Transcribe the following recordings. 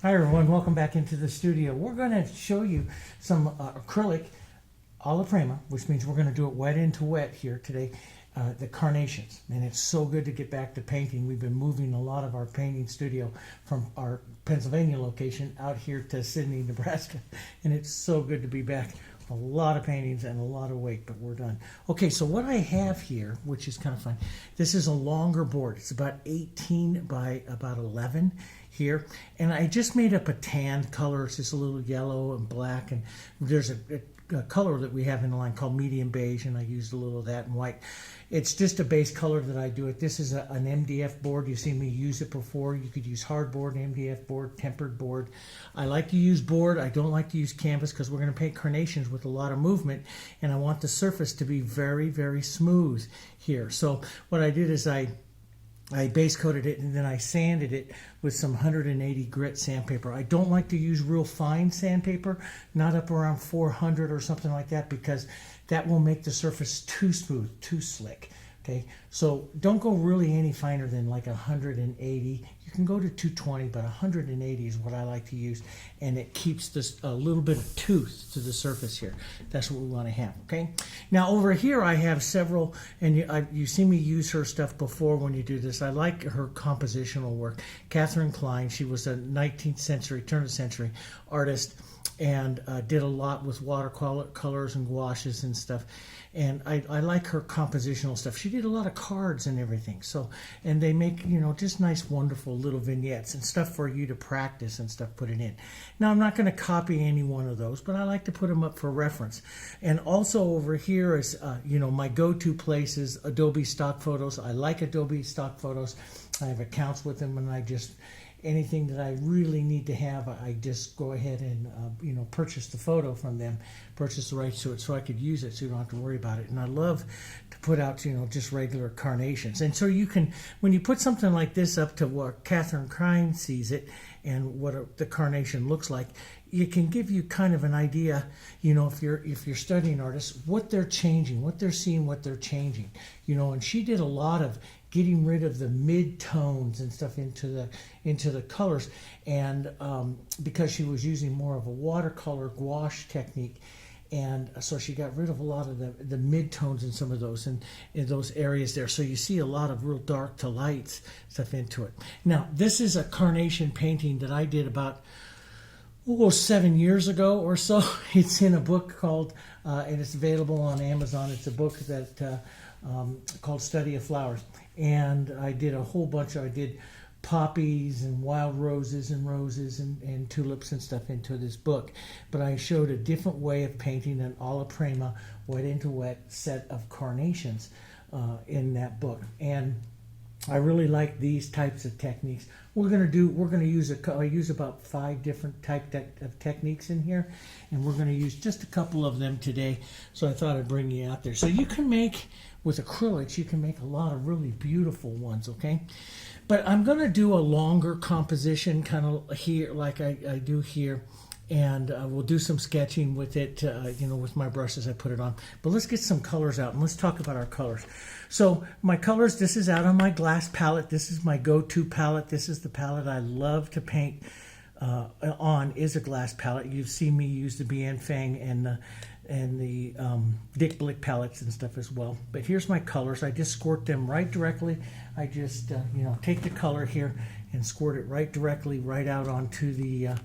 Hi everyone, welcome back into the studio. We're going to show you some acrylic alla prima, which means we're going to do it wet into wet here today, the carnations. And it's so good to get back to painting. We've been moving a lot of our painting studio from our Pennsylvania location out here to Sydney, Nebraska. And it's so good to be back. A lot of paintings and a lot of weight, but we're done. Okay, so what I have here, which is kind of fun, this is a longer board. It's about 18 by about 11 here. And I just made up a tan color. It's just a little yellow and black. And there's a color that we have in the line called medium beige, and I used a little of that and white. It's just a base color that I do it. This is an MDF board. You've seen me use it before. You could use hardboard, MDF board, tempered board. I like to use board. I don't like to use canvas because we're going to paint carnations with a lot of movement, and I want the surface to be very, very smooth here. So what I did is I base coated it and then I sanded it with some 180 grit sandpaper. I don't like to use real fine sandpaper, not up around 400 or something like that, because that will make the surface too smooth, too slick. Okay, so don't go really any finer than like 180. You can go to 220, but 180 is what I like to use, and it keeps this a little bit of tooth to the surface here. That's what we want to have. Okay, now over here I have several, and you see me use her stuff before when you do this. I like her compositional work. Catherine Klein, she was a 19th century, turn of the century artist, and did a lot with watercolors and gouaches and stuff. And I like her compositional stuff. She did a lot of cards and everything. So, and they make, you know, just nice, wonderful little vignettes and stuff for you to practice and stuff, put it in. Now, I'm not going to copy any one of those, but I like to put them up for reference. And also over here is, you know, my go-to place is Adobe stock photos. I like Adobe stock photos. I have accounts with them, and I just, anything that I really need to have, I just go ahead and you know, purchase the photo from them, purchase the rights to it so I could use it so you don't have to worry about it. And I love to put out, you know, just regular carnations. And so you can, when you put something like this up to what Catherine Klein sees it and what the carnation looks like, it can give you kind of an idea, you know, if you're studying artists, what they're changing, what they're seeing, what they're changing, you know. And she did a lot of getting rid of the mid-tones and stuff into the colors, and because she was using more of a watercolor gouache technique, and so she got rid of a lot of the mid-tones in some of those, and in those areas there. So you see a lot of real dark to light stuff into it. Now, this is a carnation painting that I did about 7 years ago or so. It's in a book called, and it's available on Amazon. It's a book that called Study of Flowers. And I did a whole bunch. I did poppies and wild roses and tulips and stuff into this book. But I showed a different way of painting an alla prima, wet into wet set of carnations in that book. And I really like these types of techniques. I use about 5 different types of techniques in here, and we're going to use just a couple of them today. So I thought I'd bring you out there. So you can make, with acrylics, you can make a lot of really beautiful ones, okay? But I'm going to do a longer composition kind of here, like I do here. And we'll do some sketching with it, you know, with my brushes. I put it on. But let's get some colors out, and let's talk about our colors. So my colors, this is out on my glass palette. This is my go-to palette. This is the palette I love to paint on, is a glass palette. You've seen me use the Bien Fang and the Dick Blick palettes and stuff as well. But here's my colors. I just squirt them right directly. I just, you know, take the color here and squirt it right directly right out onto the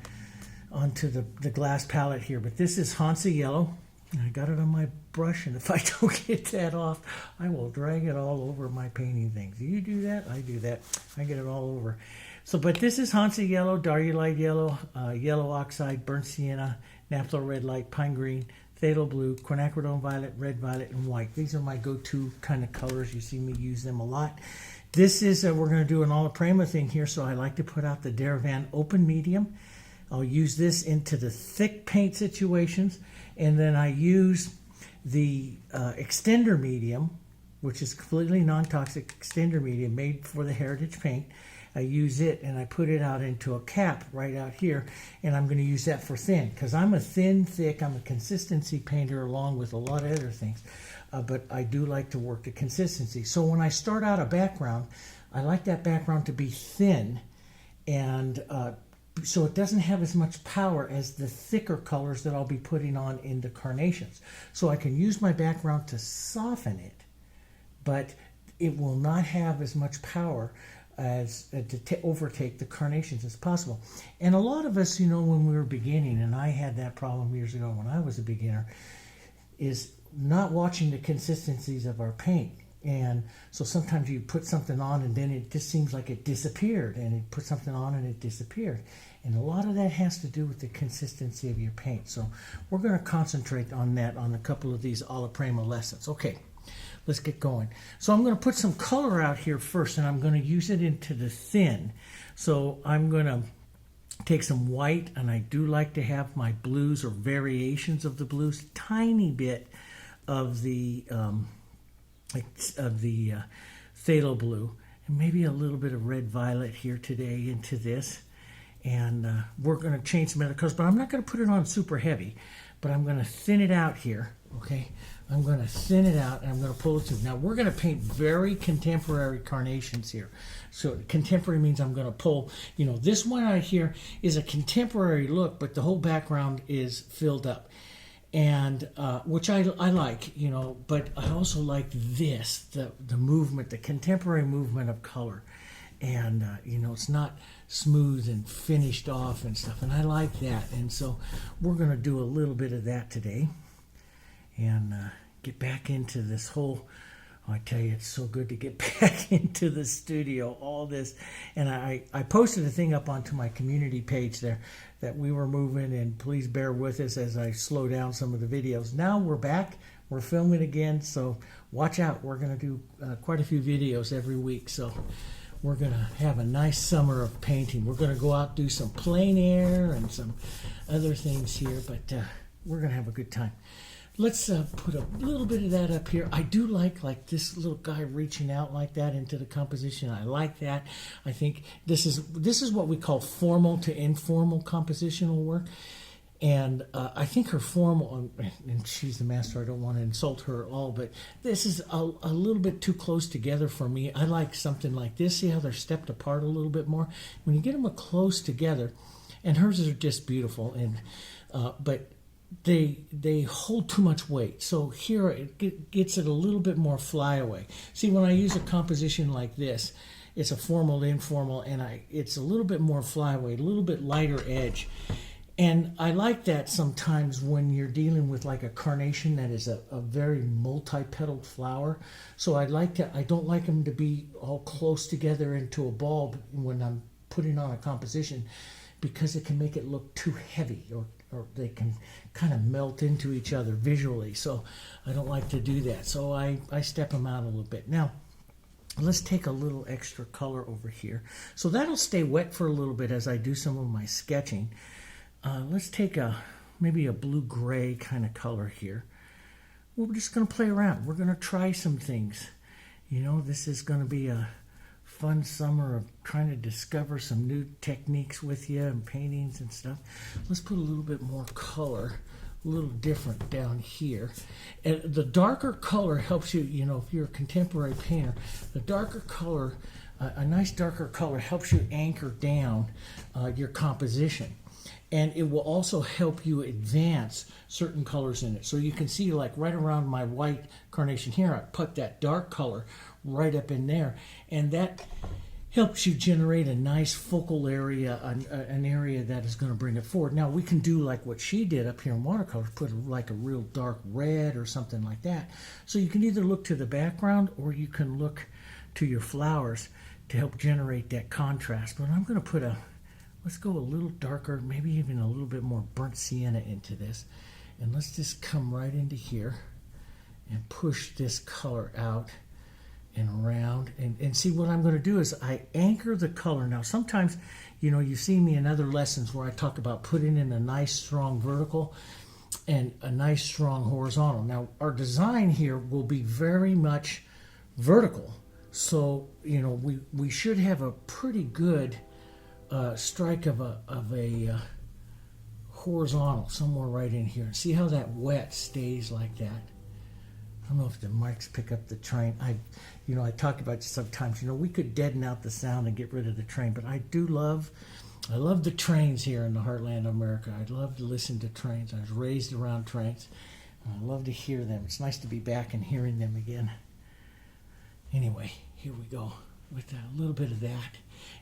glass palette here. But this is Hansa yellow. I got it on my brush, and if I don't get that off, I will drag it all over my painting things. Do you do that? I do that. I get it all over. So, but this is Hansa yellow, Darulite yellow, yellow oxide, burnt sienna, naphtha red light, pine green, phthalo blue, quinacridone violet, red violet, and white. These are my go-to kind of colors. You see me use them a lot. This is, we're going to do an alla prima thing here, so I like to put out the Deravan open medium. I'll use this into the thick paint situations, and then I use the extender medium, which is completely non-toxic extender medium made for the heritage paint. I use it and I put it out into a cap right out here, and I'm going to use that for thin, because I'm a thin, thick, I'm a consistency painter along with a lot of other things, but I do like to work the consistency. So when I start out a background, I like that background to be thin and so it doesn't have as much power as the thicker colors that I'll be putting on in the carnations. So I can use my background to soften it, but it will not have as much power as to overtake the carnations as possible. And a lot of us, when we were beginning, and I had that problem years ago when I was a beginner, is not watching the consistencies of our paint. And so sometimes you put something on and then it just seems like it disappeared, and you put something on and it disappeared. And a lot of that has to do with the consistency of your paint. So we're going to concentrate on that on a couple of these alla prima lessons. Okay, let's get going. So I'm going to put some color out here first, and I'm going to use it into the thin. So I'm going to take some white, and I do like to have my blues or variations of the blues, tiny bit of the phthalo blue, and maybe a little bit of red violet here today into this. And we're going to change some other colors, but I'm not going to put it on super heavy, but I'm going to thin it out here, okay? I'm going to thin it out, and I'm going to pull it through. Now, we're going to paint very contemporary carnations here. So contemporary means I'm going to pull, this one out here is a contemporary look, but the whole background is filled up. And which I like, but I also like this, the movement, the contemporary movement of color. And, it's not smooth and finished off and stuff. And I like that. And so we're going to do a little bit of that today and get back into this whole, I tell you, it's so good to get back into the studio, all this. And I posted a thing up onto my community page there that we were moving, and please bear with us as I slow down some of the videos. Now we're back. We're filming again, so watch out. We're going to do quite a few videos every week. So we're going to have a nice summer of painting. We're going to go out, do some plein air and some other things here, but we're going to have a good time. Let's put a little bit of that up here. I do like this little guy reaching out like that into the composition. I like that. I think this is what we call formal to informal compositional work. And I think her formal, and she's the master, I don't want to insult her at all, but this is a little bit too close together for me. I like something like this. See how they're stepped apart a little bit more? When you get them close together, and hers are just beautiful, and but they hold too much weight. So here it gets it a little bit more flyaway. See, when I use a composition like this, it's a formal to informal, and it's a little bit more flyaway, a little bit lighter edge. And I like that sometimes when you're dealing with like a carnation that is a very multi-petaled flower. So I don't like them to be all close together into a bulb when I'm putting on a composition, because it can make it look too heavy, or they can kind of melt into each other visually. So I don't like to do that. So I step them out a little bit. Now, let's take a little extra color over here. So that'll stay wet for a little bit as I do some of my sketching. Let's take maybe a blue-gray kind of color here. We're just going to play around. We're going to try some things. This is going to be a fun summer of trying to discover some new techniques with you and paintings and stuff. Let's put a little bit more color, a little different down here. And the darker color helps you, if you're a contemporary painter, the darker color, a nice darker color helps you anchor down your composition. And it will also help you advance certain colors in it. So you can see, like right around my white carnation here, I put that dark color right up in there. And that helps you generate a nice focal area, an area that is going to bring it forward. Now, we can do like what she did up here in watercolor, put like a real dark red or something like that. So you can either look to the background or you can look to your flowers to help generate that contrast. But I'm going to put let's go a little darker, maybe even a little bit more burnt sienna into this. And let's just come right into here and push this color out and around. And see, what I'm going to do is I anchor the color. Now, sometimes, you see me in other lessons where I talk about putting in a nice strong vertical and a nice strong horizontal. Now, our design here will be very much vertical. So, we should have a pretty good strike of a horizontal somewhere right in here. See how that wet stays like that? I don't know if the mics pick up the train. I talk about sometimes, we could deaden out the sound and get rid of the train, but I do love I love the trains here in the heartland of America. I love to listen to trains. I was raised around trains. I love to hear them. It's nice to be back and hearing them again. Anyway, here we go with a little bit of that.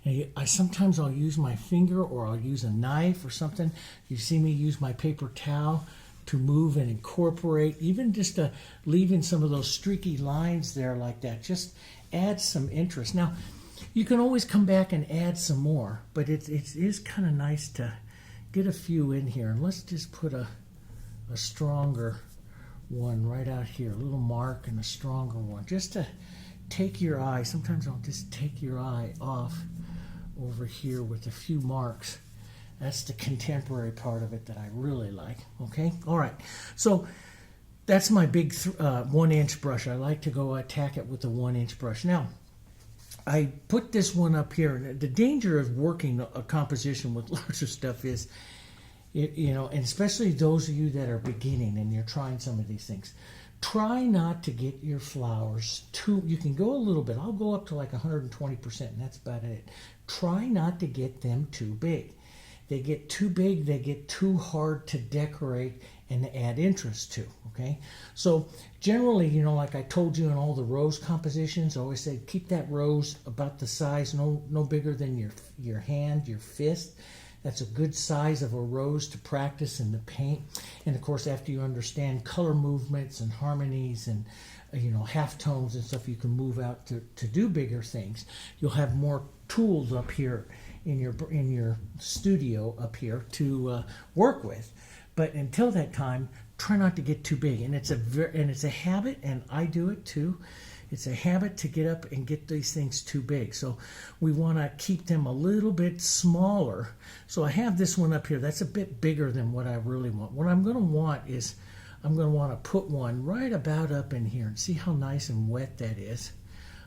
And sometimes I'll use my finger or I'll use a knife or something. You see me use my paper towel to move and incorporate, even just leaving some of those streaky lines there like that. Just adds some interest. Now, you can always come back and add some more, but it is kind of nice to get a few in here. And let's just put a stronger one right out here, a little mark and a stronger one, just to take your eye. Sometimes I'll just take your eye off over here with a few marks. That's the contemporary part of it that I really like. Okay, all right. So that's my big 1-inch brush. I like to go attack it with a 1-inch brush. Now, I put this one up here. The danger of working a composition with larger stuff is, you know, and especially those of you that are beginning and you're trying some of these things, try not to get your flowers too, you can go a little bit. I'll go up to like 120%, and that's about it. Try not to get them too big. They get too big, they get too hard to decorate and to add interest to, okay? So generally, you know, like I told you in all the rose compositions, I always say keep that rose about the size, no bigger than your hand, your fist. That's a good size of a rose to practice and to paint. And of course, after you understand color movements and harmonies and, you know, halftones and stuff, you can move out to do bigger things. You'll have more tools up here in your studio up here to work with. But until that time, try not to get too big. And it's a habit, and I do it too. It's a habit to get up and get these things too big. So we want to keep them a little bit smaller. So I have this one up here. That's a bit bigger than what I really want. What I'm going to want is, I'm going to want to put one right about up in here and see how nice and wet that is.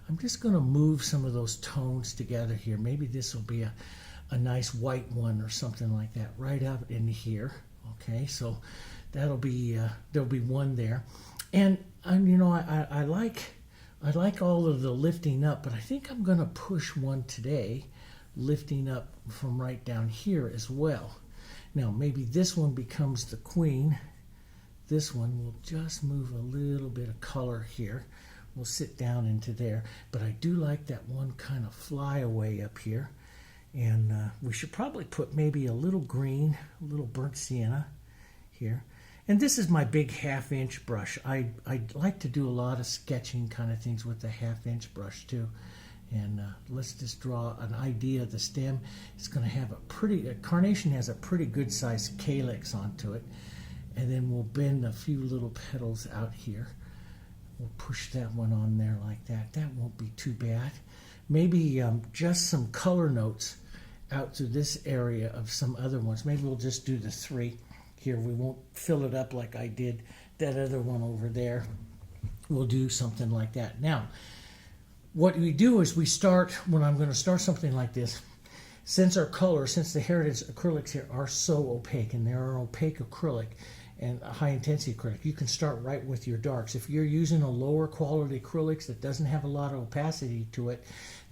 I'm just going to move some of those tones together here. Maybe this will be a nice white one or something like that right up in here. Okay, so that'll be there'll be one there, and you know, I like all of the lifting up, but I think I'm going to push one today, lifting up from right down here as well. Now maybe this one becomes the queen. This one will just move a little bit of color here. We'll sit down into there, but I do like that one kind of flyaway up here. And we should probably put maybe a little green, a little burnt sienna here. And this is my big 1/2-inch brush. I like to do a lot of sketching kind of things with the 1/2-inch brush too. And let's just draw an idea of the stem. It's going to have a carnation has a pretty good sized calyx onto it. And then we'll bend a few little petals out here. We'll push that one on there like that. That won't be too bad. Maybe just some color notes out to this area of some other ones. Maybe we'll just do the 3 here. We won't fill it up like I did that other one over there. We'll do something like that. Now, what we do is we start, when I'm going to start something like this, since the Heritage acrylics here are so opaque, and they're an opaque acrylic, and a high intensity acrylic, you can start right with your darks. If you're using a lower quality acrylics that doesn't have a lot of opacity to it,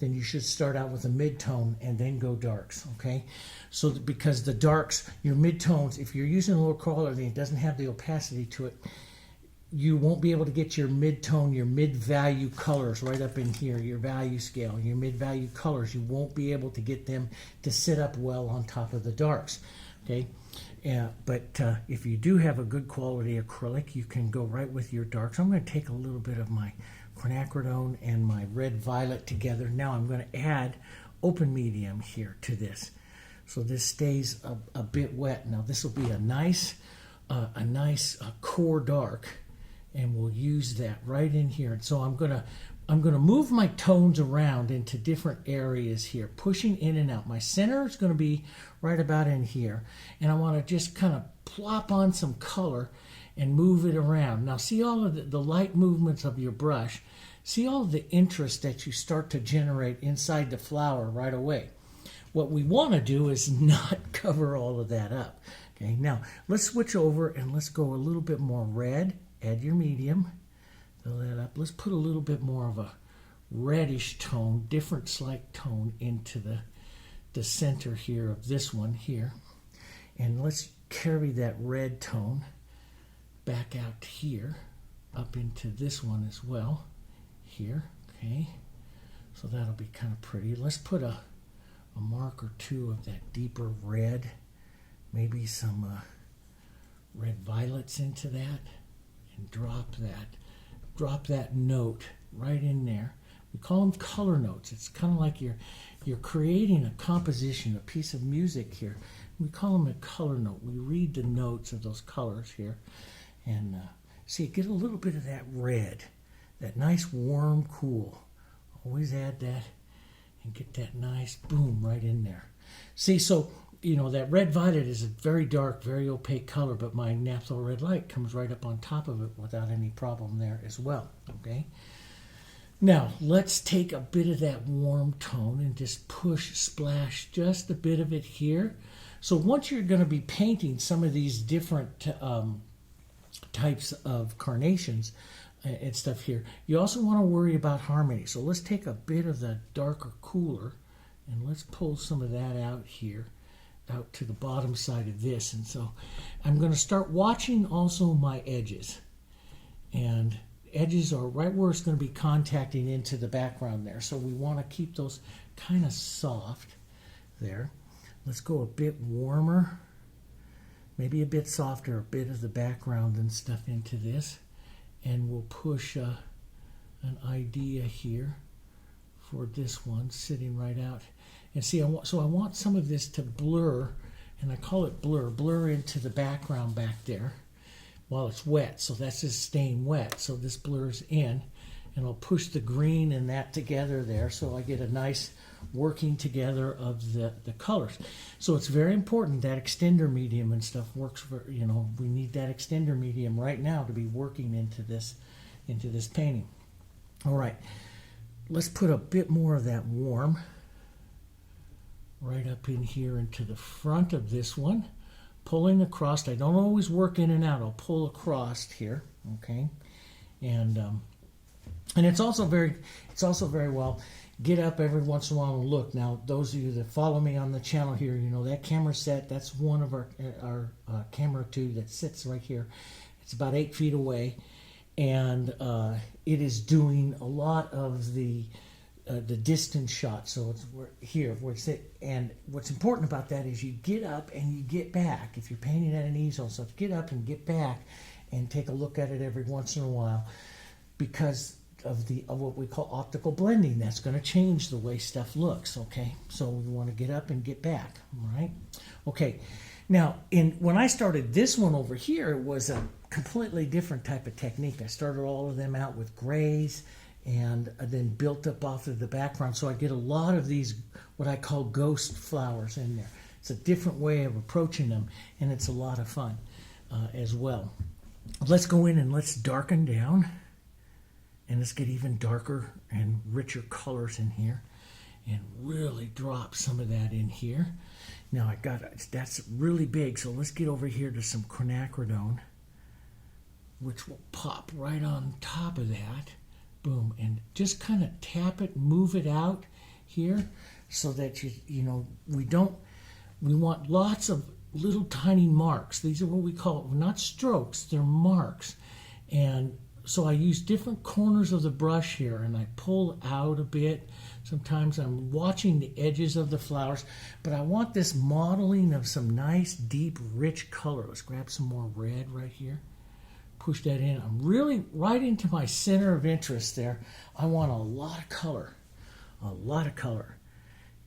then you should start out with a mid-tone and then go darks, okay? So because the darks, your mid-tones, if you're using a lower quality and it doesn't have the opacity to it, you won't be able to get your mid-tone, your mid-value colors right up in here, your value scale, your mid-value colors. You won't be able to get them to sit up well on top of the darks, okay? But if you do have a good quality acrylic, you can go right with your darks. I'm going to take a little bit of my quinacridone and my red violet together. Now I'm going to add open medium here to this, so this stays a bit wet. Now this will be a nice core dark, and we'll use that right in here. And so I'm gonna move my tones around into different areas here, pushing in and out. My center is going to be right about in here, and I want to just kind of plop on some color and move it around. Now see all of the light movements of your brush. See all of the interest that you start to generate inside the flower right away. What we want to do is not cover all of that up. Okay, now let's switch over and let's go a little bit more red. Add your medium. Fill that up. Let's put a little bit more of a reddish tone, different slight tone into the the center here of this one here. And let's carry that red tone back out here, up into this one as well, here, okay? So that'll be kind of pretty. Let's put a mark or two of that deeper red, maybe some red violets into that, and drop that note right in there. We call them color notes. It's kind of like you're creating a composition, a piece of music here. We call them a color note. We read the notes of those colors here. And see, get a little bit of that red, that nice warm cool. Always add that and get that nice boom right in there. See, so, you know, that red violet is a very dark, very opaque color, but my naphtha red light comes right up on top of it without any problem there as well, okay? Now, let's take a bit of that warm tone and just push, splash just a bit of it here. So once you're going to be painting some of these different types of carnations and stuff here, you also want to worry about harmony. So let's take a bit of the darker cooler and let's pull some of that out here, out to the bottom side of this. And so I'm going to start watching also my edges. And edges are right where it's going to be contacting into the background there. So we want to keep those kind of soft there. Let's go a bit warmer, maybe a bit softer, a bit of the background and stuff into this. And we'll push an idea here for this one sitting right out. And see, I want some of this to blur, and I call it blur into the background back there while it's wet. So that's just staying wet. So this blurs in, and I'll push the green and that together there so I get a nice working together of the colors. So it's very important that extender medium and stuff works for, you know, we need that extender medium right now to be working into this painting. All right, let's put a bit more of that warm right up in here into the front of this one, pulling across. I don't always work in and out. I'll pull across here, okay? And it's also very well. Get up every once in a while and look. Now, those of you that follow me on the channel here, you know that camera set, that's one of our camera tube that sits right here. It's about 8 feet away, and it is doing a lot of the distance shot. So it's here, where it's it. And what's important about that is you get up and you get back. If you're painting at an easel, so get up and get back and take a look at it every once in a while, because of what we call optical blending. That's going to change the way stuff looks, okay? So we want to get up and get back, all right? Okay, now when I started this one over here, it was a completely different type of technique. I started all of them out with grays and then built up off of the background. So I get a lot of these, what I call ghost flowers in there. It's a different way of approaching them, and it's a lot of fun as well. Let's go in and let's darken down. And let's get even darker and richer colors in here and really drop some of that in here. Now that's really big, so let's get over here to some quinacridone, which will pop right on top of that. Boom, and just kind of tap it, move it out here so that you know, we want lots of little tiny marks. These are what we call, not strokes, they're marks. And so I use different corners of the brush here, and I pull out a bit. Sometimes I'm watching the edges of the flowers, but I want this modeling of some nice, deep, rich color. Let's grab some more red right here. Push that in. I'm really right into my center of interest there. I want a lot of color, a lot of color.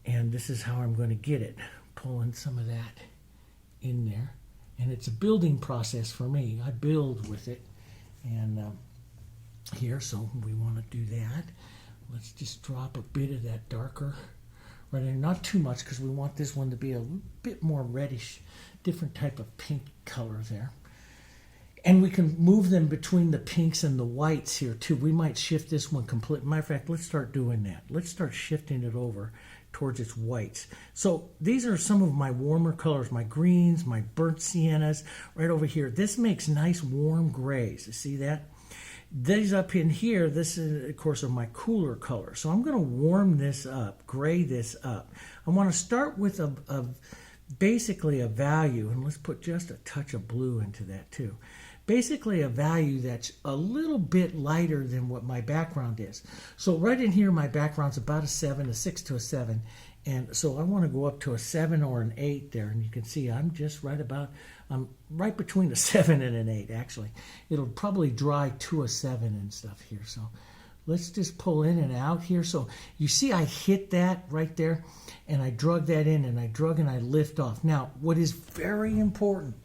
And this is how I'm going to get it. Pulling some of that in there. And it's a building process for me. I build with it. And here, so we want to do that. Let's just drop a bit of that darker right in, not too much, because we want this one to be a bit more reddish, different type of pink color there. And we can move them between the pinks and the whites here too. We might shift this one completely. Matter of fact, let's start doing that. Let's start shifting it over towards its whites. So these are some of my warmer colors, my greens, my burnt siennas, right over here. This makes nice warm grays. You see that? These up in here, this is, of course, are my cooler colors. So I'm going to warm this up, gray this up. I want to start with basically a value, and let's put just a touch of blue into that too. Basically a value that's a little bit lighter than what my background is. So right in here, my background's about a 7, a 6 to a 7. And so I want to go up to a 7 or an 8 there. And you can see I'm just I'm right between a 7 and an 8, actually. It'll probably dry to a 7 and stuff here. So let's just pull in and out here. So you see I hit that right there, and I drug that in, and I drug and I lift off. Now, what is very important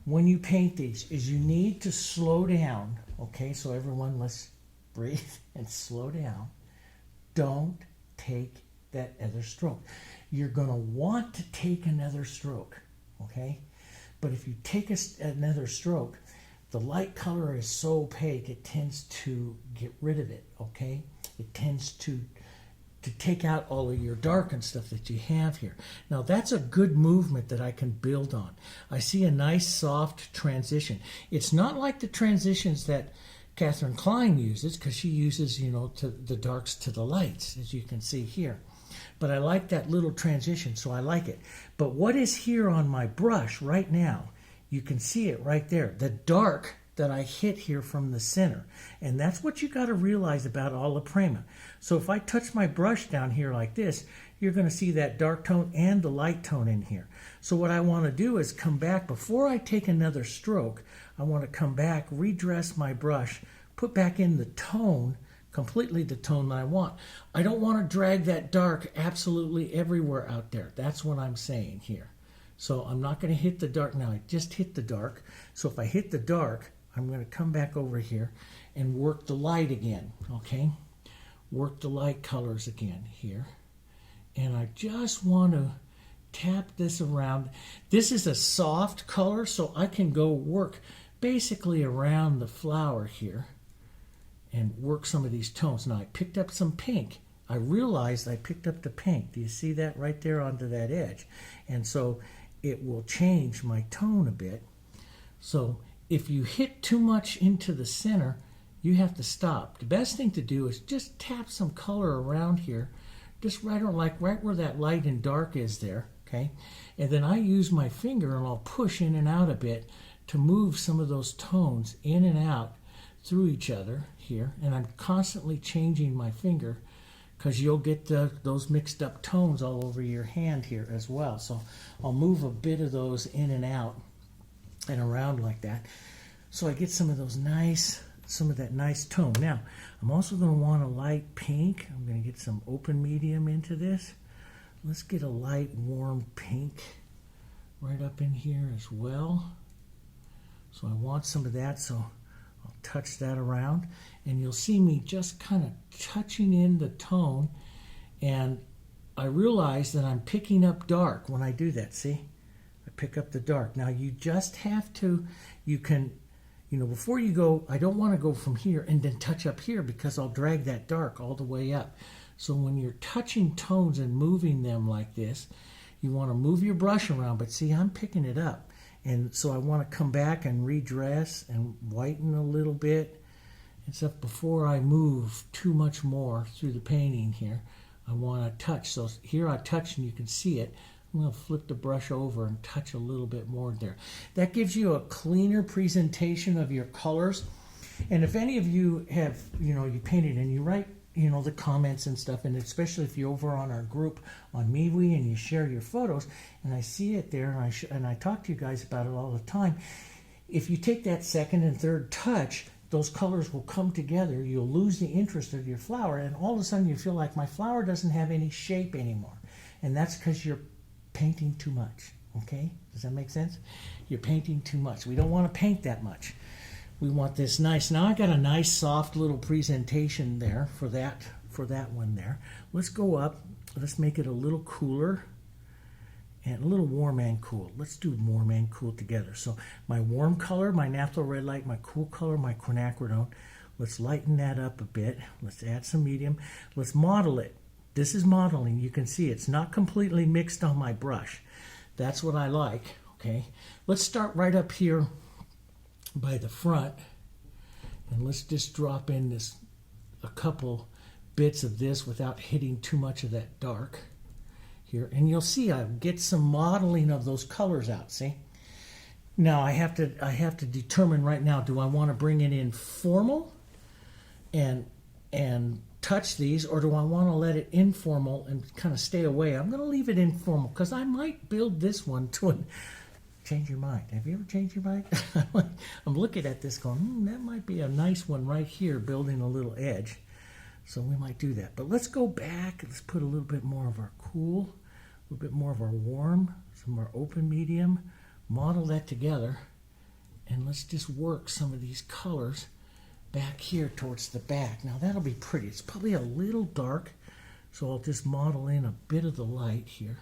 when you paint these is you need to slow down. Okay, so everyone, let's breathe and slow down. Don't take that other stroke. You're going to want to take another stroke, okay? But if you take another stroke, the light color is so opaque, it tends to get rid of it, okay? It tends to take out all of your dark and stuff that you have here. Now, that's a good movement that I can build on. I see a nice, soft transition. It's not like the transitions that Catherine Klein uses, because she uses, to the darks to the lights, as you can see here. But I like that little transition, so I like it. But what is here on my brush right now, you can see it right there, the dark that I hit here from the center. And that's what you got to realize about alla prima. So if I touch my brush down here like this, you're going to see that dark tone and the light tone in here. So what I want to do is come back, before I take another stroke, I want to come back, redress my brush, put back in the tone, completely the tone that I want. I don't want to drag that dark absolutely everywhere out there. That's what I'm saying here. So I'm not going to hit the dark now. I just hit the dark. So if I hit the dark, I'm going to come back over here and work the light again, okay? Work the light colors again here. And I just want to tap this around. This is a soft color, so I can go work basically around the flower here and work some of these tones. Now, I picked up some pink. I realized I picked up the pink. Do you see that right there onto that edge? And so it will change my tone a bit. So if you hit too much into the center, you have to stop. The best thing to do is just tap some color around here, just right where that light and dark is there, okay? And then I use my finger and I'll push in and out a bit to move some of those tones in and out through each other here. And I'm constantly changing my finger, because you'll get those mixed up tones all over your hand here as well. So I'll move a bit of those in and out and around like that, so I get some of that nice tone. Now, I'm also going to want a light pink. I'm going to get some open medium into this. Let's get a light warm pink right up in here as well. So I want some of that, so I'll touch that around, and you'll see me just kind of touching in the tone, and I realize that I'm picking up dark when I do that. See? I pick up the dark. Now you just have to, before you go, I don't want to go from here and then touch up here, because I'll drag that dark all the way up. So when you're touching tones and moving them like this, you want to move your brush around, but see, I'm picking it up. And so I want to come back and redress and whiten a little bit and stuff before I move too much more through the painting here. I want to touch. So here I touch and you can see it. I'm going to flip the brush over and touch a little bit more there. That gives you a cleaner presentation of your colors. And if any of you have, you painted and you write, the comments and stuff, and especially if you're over on our group on MeWe and you share your photos, and I see it there, and I talk to you guys about it all the time. If you take that second and third touch, those colors will come together. You'll lose the interest of your flower, and all of a sudden you feel like my flower doesn't have any shape anymore. And that's because you're painting too much, okay? Does that make sense? You're painting too much. We don't want to paint that much. We want this nice. Now I got a nice soft little presentation there for that one there. Let's go up. Let's make it a little cooler and a little warm and cool. Let's do warm and cool together. So my warm color, my naphtha red light, my cool color, my quinacridone. Let's lighten that up a bit. Let's add some medium. Let's model it. This is modeling. You can see it's not completely mixed on my brush. That's what I like, okay? Let's start right up here by the front, And let's just drop in a couple bits of this without hitting too much of that dark here. And you'll see I get some modeling of those colors out, see? Now I have to determine right now, do I want to bring it in formal and touch these, or do I want to let it informal and kind of stay away? I'm going to leave it informal because I might build this one to change your mind. Have you ever changed your mind? I'm looking at this going, that might be a nice one right here, building a little edge. So we might do that. But let's go back. Let's put a little bit more of our cool, a little bit more of our warm, some of our open medium, model that together, and let's just work some of these colors back here towards the back. Now that'll be pretty. It's probably a little dark, so I'll just model in a bit of the light here.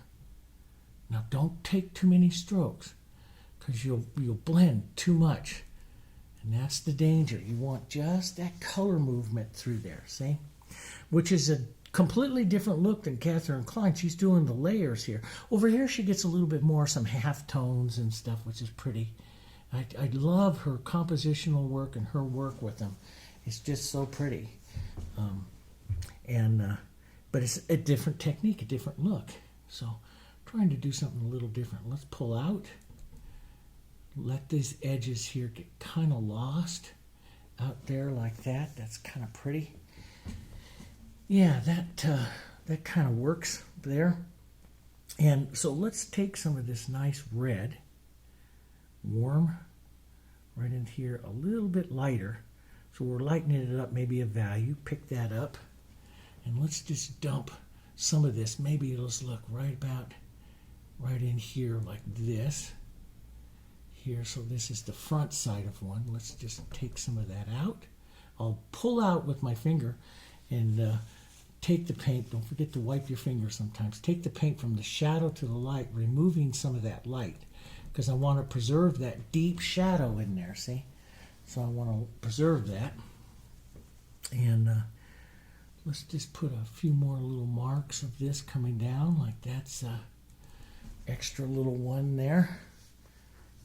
Now don't take too many strokes because you'll blend too much, and that's the danger. You want just that color movement through there, see? Which is a completely different look than Catherine Klein. She's doing the layers here. Over here she gets a little bit more, some half tones and stuff, which is pretty. I love her compositional work and her work with them. It's just so pretty. But it's a different technique, a different look. So trying to do something a little different. Let's pull out. Let these edges here get kind of lost out there like that. That's kind of pretty. Yeah, that kind of works there. And so let's take some of this nice red, warm, right in here, a little bit lighter. So we're lightening it up, maybe a value. Pick that up. And let's just dump some of this. Maybe it'll just look right in here like this. Here, so this is the front side of one. Let's just take some of that out. I'll pull out with my finger and take the paint. Don't forget to wipe your finger sometimes. Take the paint from the shadow to the light, removing some of that light, because I want to preserve that deep shadow in there, see? So I want to preserve that. And let's just put a few more little marks of this coming down, like that's extra little one there.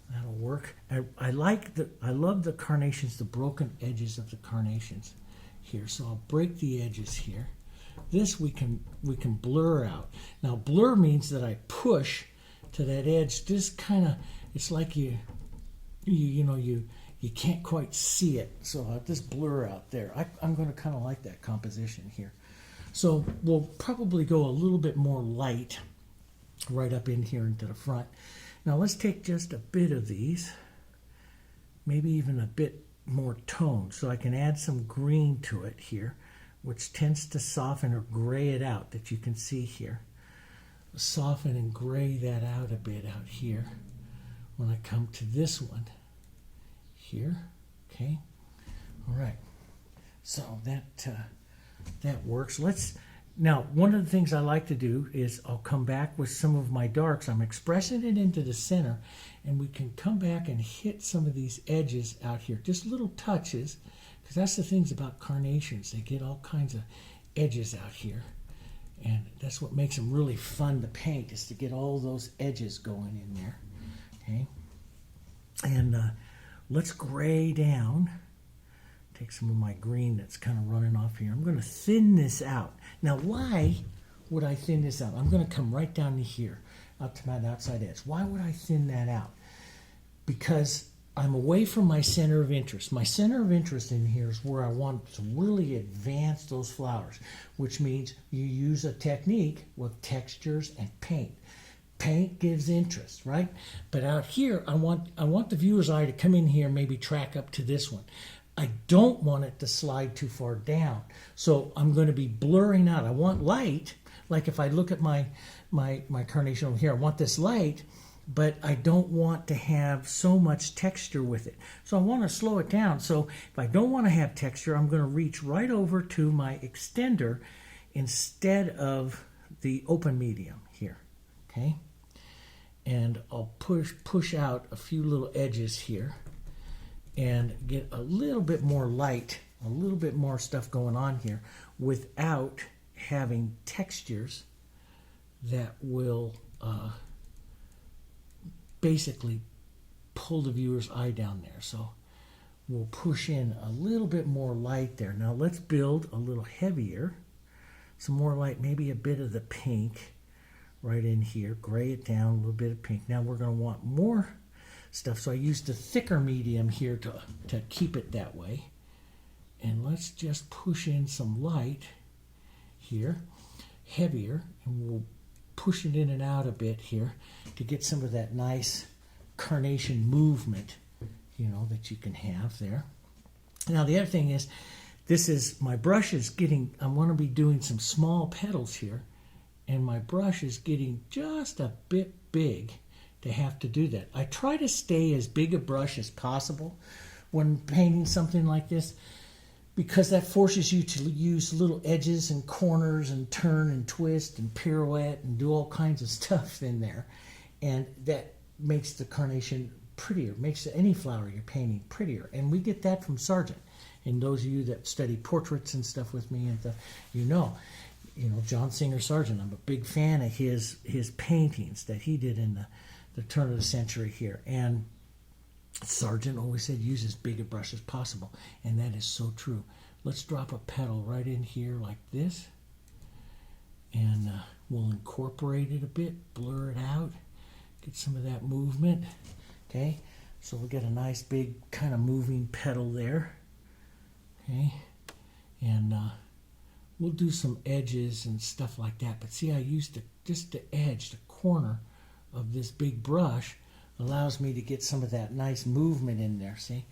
That'll work. I love the carnations, the broken edges of the carnations here. So I'll break the edges here. This we can blur out. Now blur means that I push to that edge, just kind of, it's like you can't quite see it. So I'll just blur out there. I'm going to kind of like that composition here. So we'll probably go a little bit more light right up in here into the front. Now let's take just a bit of these, maybe even a bit more tone, so I can add some green to it here, which tends to soften or gray it out, that you can see here. Soften and gray that out a bit out here when I come to this one here. Okay, all right, so that works. Now, one of the things I like to do is I'll come back with some of my darks. I'm expressing it into the center, and we can come back and hit some of these edges out here, just little touches, because that's the things about carnations. They get all kinds of edges out here, and that's what makes them really fun to paint, is to get all those edges going in there. Okay, and let's gray down. Take some of my green that's kind of running off here. I'm going to thin this out. Now, why would I thin this out? I'm going to come right down to here, out to my outside edge. Why would I thin that out? Because I'm away from my center of interest. My center of interest in here is where I want to really advance those flowers, which means you use a technique with textures and paint. Paint gives interest, right? But out here, I want the viewer's eye to come in here, maybe track up to this one. I don't want it to slide too far down. So I'm going to be blurring out. I want light, like if I look at my carnation over here, I want this light, but I don't want to have so much texture with it. So I want to slow it down. So if I don't want to have texture, I'm going to reach right over to my extender instead of the open medium here, okay? And I'll push out a few little edges here and get a little bit more light, a little bit more stuff going on here without having textures that will basically pull the viewer's eye down there. So we'll push in a little bit more light there. Now let's build a little heavier, some more light, maybe a bit of the pink right in here, gray it down, a little bit of pink. Now we're going to want more stuff, so I used a thicker medium here to keep it that way. And let's just push in some light here, heavier, and we'll push it in and out a bit here to get some of that nice carnation movement, you know, that you can have there. Now the other thing is, this is, my brush is getting, I want to be doing some small petals here, and my brush is getting just a bit big to have to do that. I try to stay as big a brush as possible when painting something like this, because that forces you to use little edges and corners and turn and twist and pirouette and do all kinds of stuff in there. And that makes the carnation prettier, makes any flower you're painting prettier. And we get that from Sargent. And those of you that study portraits and stuff with me, and you know John Singer Sargent. I'm a big fan of his paintings that he did in the turn of the century here. And Sargent always said use as big a brush as possible, and that is so true. Let's drop a petal right in here like this, and we'll incorporate it a bit, blur it out, get some of that movement. Okay, so we'll get a nice big kind of moving petal there. Okay, and we'll do some edges and stuff like that. But see, I used just the edge, the corner of this big brush allows me to get some of that nice movement in there, see?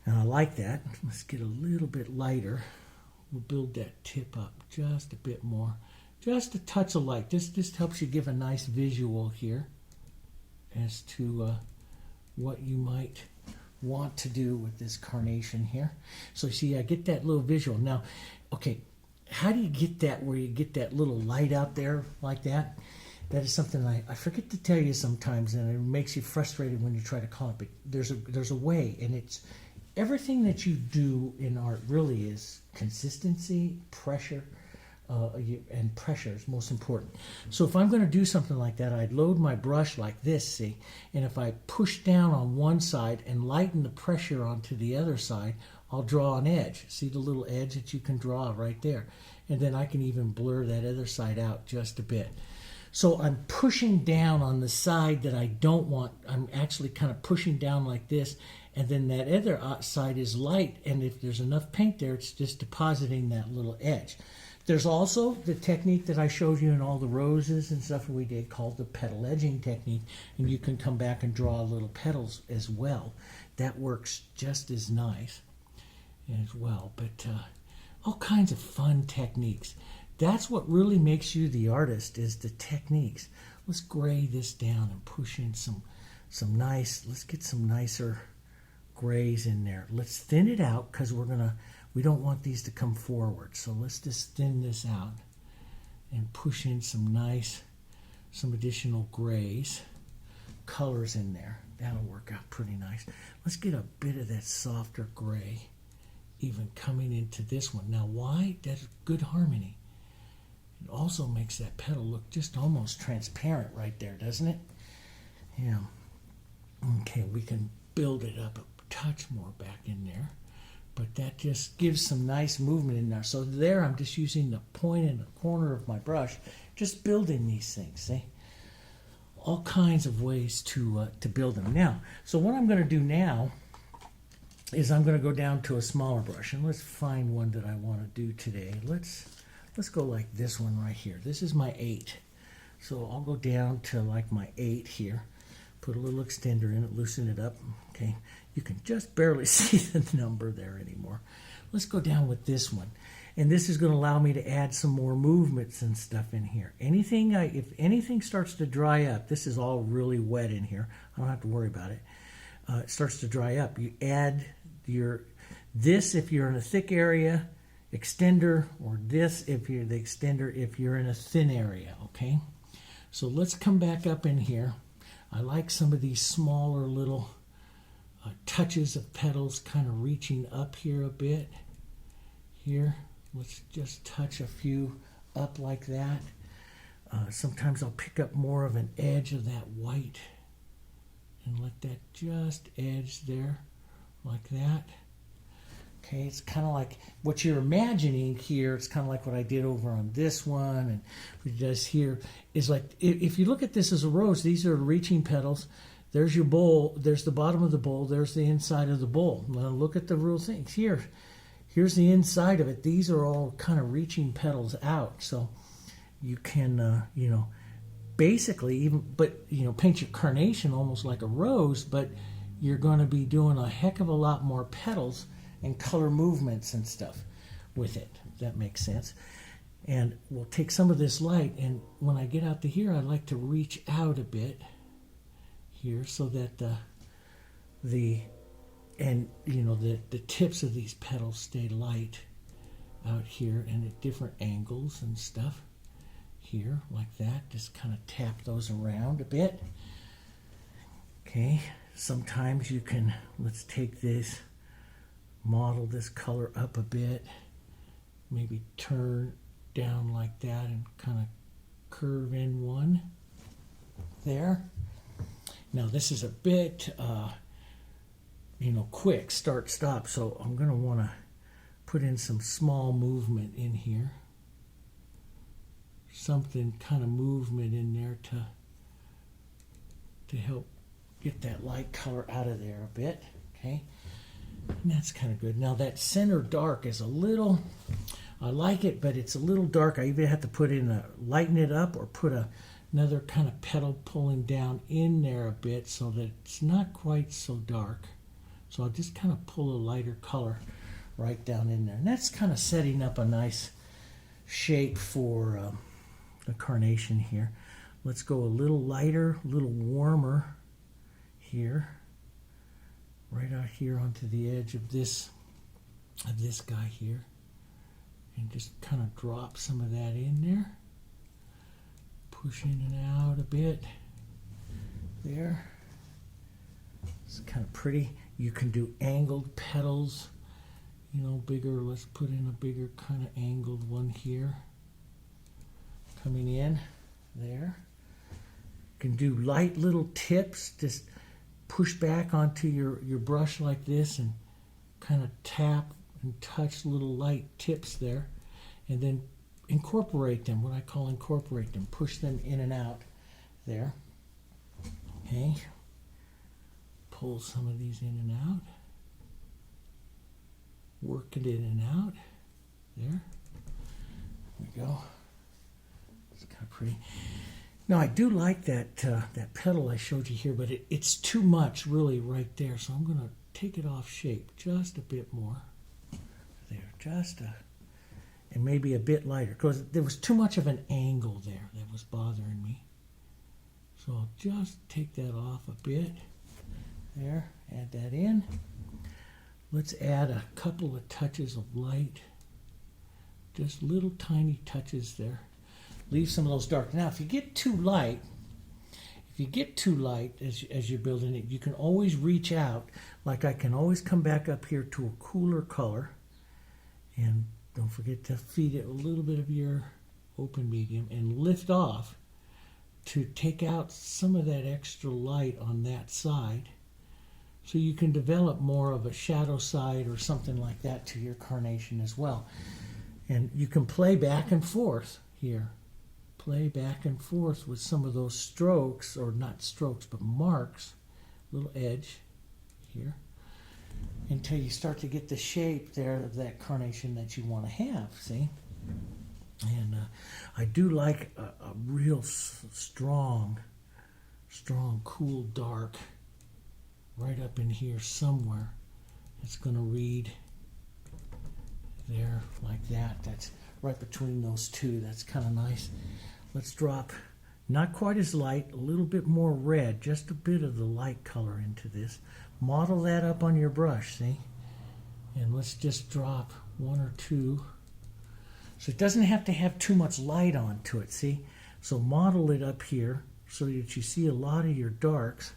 And I like that. Let's get a little bit lighter. We'll build that tip up just a bit more. Just a touch of light. This helps you give a nice visual here as to what you might want to do with this carnation here. So see, I get that little visual. Now, okay, how do you get that where you get that little light out there like that? That is something I forget to tell you sometimes, and it makes you frustrated when you try to call it. But there's a way, and it's everything that you do in art really is consistency, pressure, and pressure is most important. So if I'm going to do something like that, I'd load my brush like this, see, and if I push down on one side and lighten the pressure onto the other side, I'll draw an edge. See the little edge that you can draw right there, and then I can even blur that other side out just a bit. So I'm pushing down on the side that I don't want. I'm actually kind of pushing down like this, and then that other side is light, and if there's enough paint there, it's just depositing that little edge. There's also the technique that I showed you in all the roses and stuff we did called the petal edging technique, and you can come back and draw little petals as well. That works just as nice as well, but all kinds of fun techniques. That's what really makes you the artist, is the techniques. Let's gray this down and push in some nice, let's get some nicer grays in there. Let's thin it out because we don't want these to come forward. So let's just thin this out and push in some additional grays, colors in there. That'll work out pretty nice. Let's get a bit of that softer gray even coming into this one. Now why? That's good harmony. It also makes that petal look just almost transparent right there, doesn't it? Yeah. Okay, we can build it up a touch more back in there, but that just gives some nice movement in there. So there I'm just using the point in the corner of my brush, just building these things, see? All kinds of ways to build them. Now, so what I'm going to do now is I'm going to go down to a smaller brush, and let's find one that I want to do today. Let's go like this one right here. This is my 8. So I'll go down to like my 8 here, put a little extender in it, loosen it up. Okay, you can just barely see the number there anymore. Let's go down with this one. And this is going to allow me to add some more movements and stuff in here. If anything starts to dry up, this is all really wet in here. I don't have to worry about it. It starts to dry up. You add this if you're in a thick area, extender, or this if you're the extender if you're in a thin area, okay? So let's come back up in here. I like some of these smaller little touches of petals kind of reaching up here a bit. Here, let's just touch a few up like that. Sometimes I'll pick up more of an edge of that white and let that just edge there like that. Okay, it's kind of like what you're imagining here. It's kind of like what I did over on this one, and what it does here is like, if you look at this as a rose, these are reaching petals. There's your bowl. There's the bottom of the bowl. There's the inside of the bowl. Now look at the real things here. Here's the inside of it. These are all kind of reaching petals out. So you can, you know, basically even, but, you know, paint your carnation almost like a rose, but you're going to be doing a heck of a lot more petals and color movements and stuff with it, if that makes sense. And we'll take some of this light, and when I get out to here, I like to reach out a bit here so that the tips of these petals stay light out here and at different angles and stuff here like that. Just kind of tap those around a bit. Okay, sometimes you can, let's take this, model this color up a bit, maybe turn down like that and kind of curve in one there. Now this is a bit quick start stop, so I'm going to want to put in some small movement in here, something kind of movement in there to help get that light color out of there a bit. Okay, and that's kind of good. Now that center dark is a little, I like it, but it's a little dark. I either have to put in lighten it up or put another kind of petal pulling down in there a bit so that it's not quite so dark. So I'll just kind of pull a lighter color right down in there. And that's kind of setting up a nice shape for the carnation here. Let's go a little lighter, a little warmer here. Right out here onto the edge of this guy here. And just kind of drop some of that in there. Push in and out a bit. There. It's kind of pretty. You can do angled petals, you know, bigger. Let's put in a bigger kind of angled one here. Coming in there. You can do light little tips. Just push back onto your brush like this and kind of tap and touch little light tips there. And then incorporate them, what I call incorporate them. Push them in and out there. Okay. Pull some of these in and out. Work it in and out. There. There we go. It's kind of pretty. Now I do like that that petal I showed you here, but it's too much really right there. So I'm going to take it off shape just a bit more. There, and maybe a bit lighter, because there was too much of an angle there that was bothering me. So I'll just take that off a bit. There, add that in. Let's add a couple of touches of light. Just little tiny touches there. Leave some of those dark. Now, if you get too light as you're building it, you can always reach out. Like I can always come back up here to a cooler color. And don't forget to feed it a little bit of your open medium and lift off to take out some of that extra light on that side. So you can develop more of a shadow side or something like that to your carnation as well. And you can play back and forth here. Play back and forth with some of those strokes, or not strokes, but marks, little edge here, until you start to get the shape there of that carnation that you want to have, see? And I do like a real strong, cool dark right up in here somewhere. It's going to read there like that. That's right between those two. That's kind of nice. Let's drop, not quite as light, a little bit more red, just a bit of the light color into this. Model that up on your brush, see? And let's just drop one or two. So it doesn't have to have too much light onto it, see? So model it up here so that you see a lot of your darks.